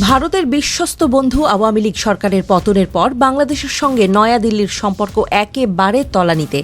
ভারতের বিশ্বস্ত বন্ধু আওয়ামী লীগ সরকারের পতনের পর বাংলাদেশের সঙ্গে নয়াদিল্লির সম্পর্ক একেবারে তলানিতে।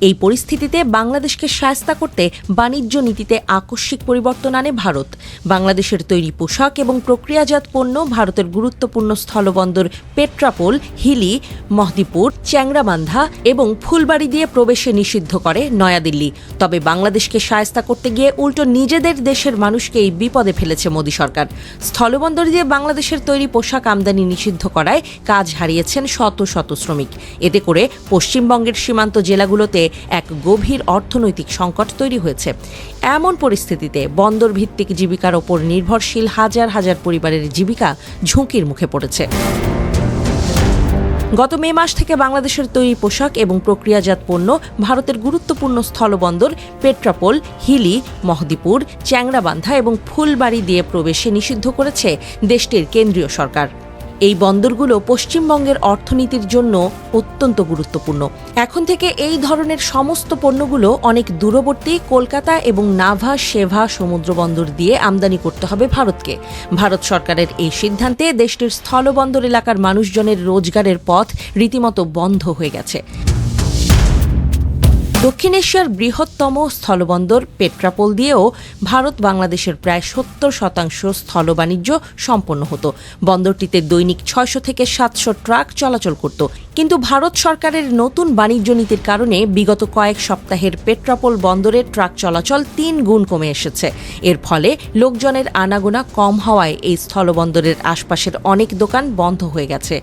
এই পরিস্থিতিতে বাংলাদেশকে শায়েস্তা করতে বাণিজ্য নীতিতে আকস্মিক পরিবর্তন আনে ভারত। বাংলাদেশের তৈরি পোশাক এবং প্রক্রিয়াজাত পণ্য ভারতের গুরুত্বপূর্ণ স্থলবন্দর পেট্রাপোল, হিলি, মহদীপুর, চ্যাংরাবান্ধা এবং ফুলবাড়ি দিয়ে প্রবেশে নিষিদ্ধ করে নয়াদিল্লি। তবে বাংলাদেশকে শায়েস্তা করতে গিয়ে উল্টো নিজেদের দেশের মানুষকেই বিপদে ফেলেছে মোদী সরকার। স্থলবন্দর দিয়ে বাংলাদেশের তৈরি পোশাক আমদানি নিষিদ্ধ করায় কাজ হারিয়েছেন শত শত শ্রমিক। এতে করে পশ্চিমবঙ্গের সীমান্ত জেলাগুলোতে এক গভীর অর্থনৈতিক সংকট তৈরি হয়েছে। এমন পরিস্থিতিতে বন্দর ভিত্তিক জীবিকার ওপর নির্ভরশীল হাজার হাজার পরিবারের জীবিকা ঝুঁকির মুখে পড়েছে। গত মে মাস থেকে বাংলাদেশের তৈরি পোশাক এবং প্রক্রিয়াজাত পণ্য ভারতের গুরুত্বপূর্ণ স্থলবন্দর পেট্রাপোল, হিলি, মহদীপুর, চ্যাংরাবান্ধা এবং ফুলবাড়ি দিয়ে প্রবেশে নিষিদ্ধ করেছে দেশটির কেন্দ্রীয় সরকার। এই বন্দরগুলো পশ্চিমবঙ্গের অর্থনীতির জন্য অত্যন্ত গুরুত্বপূর্ণ। এখন থেকে এই ধরনের সমস্ত পণ্যগুলো অনেক দূরবর্তী কলকাতা এবং নাভা সেভা সমুদ্র বন্দর দিয়ে আমদানি করতে হবে ভারতকে। ভারত সরকারের এই সিদ্ধান্তে দেশটির স্থলবন্দর এলাকার মানুষজনের রোজগারের পথ রীতিমতো বন্ধ হয়ে গেছে। দক্ষিণ এশিয়ার বৃহত্তম স্থলবন্দর পেট্রাপোল দিয়েও ভারত বাংলাদেশের প্রায় ৭০% স্থল বাণিজ্য সম্পন্ন হতো। বন্দরটিতে দৈনিক ৬০০ থেকে ৭০০ ট্রাক চলাচল করত। কিন্তু ভারত সরকারের নতুন বাণিজ্য নীতির কারণে বিগত কয়েক সপ্তাহের পেট্রাপোল বন্দরের ট্রাক চলাচল ৩ গুণ কমে এসেছে। এর ফলে লোকজনের আনাগোনা কম হওয়ায় এই স্থলবন্দরের আশপাশের অনেক দোকান বন্ধ হয়ে গেছে।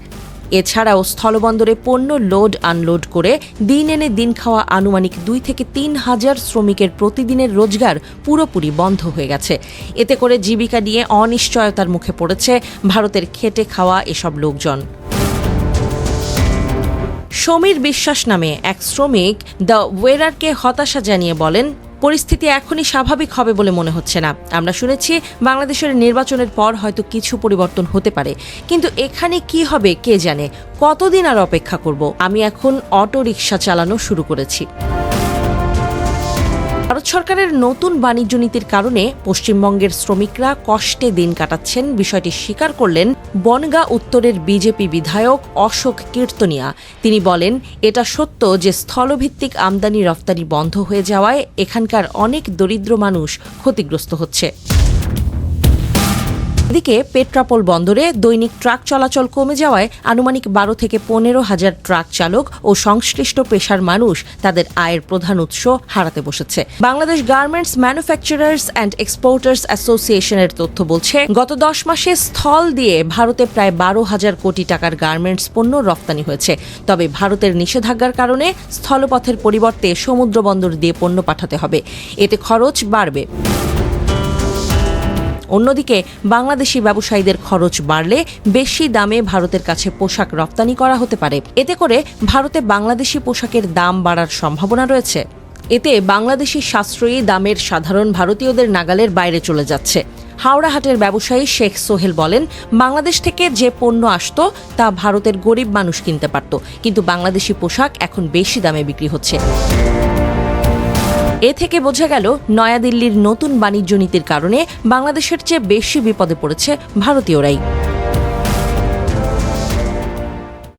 এছাড়াও স্থলবন্দরে পণ্য লোড আনলোড করে দিন এনে দিন খাওয়া আনুমানিক ২ থেকে ৩ হাজার শ্রমিকের প্রতিদিনের রোজগার পুরোপুরি বন্ধ হয়ে গেছে। এতে করে জীবিকা নিয়ে অনিশ্চয়তার মুখে পড়েছে ভারতের খেটে খাওয়া এসব লোকজন। সমীর বিশ্বাস নামে এক শ্রমিক দ্য ওয়েরারকে হতাশা জানিয়ে বলেন, পরিস্থিতি এখনই স্বাভাবিক হবে বলে মনে হচ্ছে না। আমরা শুনেছি বাংলাদেশের নির্বাচনের পর হয়তো কিছু পরিবর্তন হতে পারে, কিন্তু এখানে কি হবে কে জানে। কতদিন আর অপেক্ষা করব? আমি এখন অটো রিকশা চালানো শুরু করেছি। ভারত সরকারের নতুন বাণিজ্য নীতির কারণে পশ্চিমবঙ্গের শ্রমিকরা কষ্টে দিন কাটাচ্ছেন, বিষয়টি স্বীকার করলেন বনগাঁ উত্তরের বিজেপি বিধায়ক অশোক কীর্তনিয়া। তিনি বলেন, এটা সত্য যে স্থলভিত্তিক আমদানি রফতানি বন্ধ হয়ে যাওয়ায় এখানকার অনেক দরিদ্র মানুষ ক্ষতিগ্রস্ত হচ্ছে। এদিকে পেট্রাপোল বন্দরে দৈনিক ট্রাক চলাচল কমে যাওয়ায় আনুমানিক ১২ থেকে ১৫ হাজার ট্রাক চালক ও সংশ্লিষ্ট পেশার মানুষ তাদের আয়ের প্রধান উৎস হারাতে বসেছে। Bangladesh garments manufacturers and exporters অ্যাসোসিয়েশনের তথ্য বলছে, গত ১০ মাসে স্থল দিয়ে ভারতে প্রায় ১২,০০০ কোটি টাকার গার্মেন্টস পণ্য রপ্তানি হয়েছে। তবে ভারতের নিষেধাজ্ঞার কারণে স্থলপথের পরিবর্তে সমুদ্র বন্দর দিয়ে পণ্য পাঠাতে হবে। এতে খরচ বাড়বে। অন্যদিকে বাংলাদেশি ব্যবসায়ীদের খরচ বাড়লে বেশি দামে ভারতের কাছে পোশাক রপ্তানি করা হতে পারে। এতে করে ভারতে বাংলাদেশি পোশাকের দাম বাড়ার সম্ভাবনা রয়েছে। এতে বাংলাদেশি সাশ্রয়ী দামের সাধারণ ভারতীয়দের নাগালের বাইরে চলে যাচ্ছে। হাওড়াহাটের ব্যবসায়ী শেখ সোহেল বলেন, বাংলাদেশ থেকে যে পণ্য আসতো তা ভারতের গরিব মানুষ কিনতে পারত, কিন্তু বাংলাদেশি পোশাক এখন বেশি দামে বিক্রি হচ্ছে। এ থেকে বোঝা গেল নয়াদিল্লির নতুন বাণিজ্য নীতির কারণে বাংলাদেশের চেয়ে বেশি বিপদে পড়েছে ভারতীয়রাই।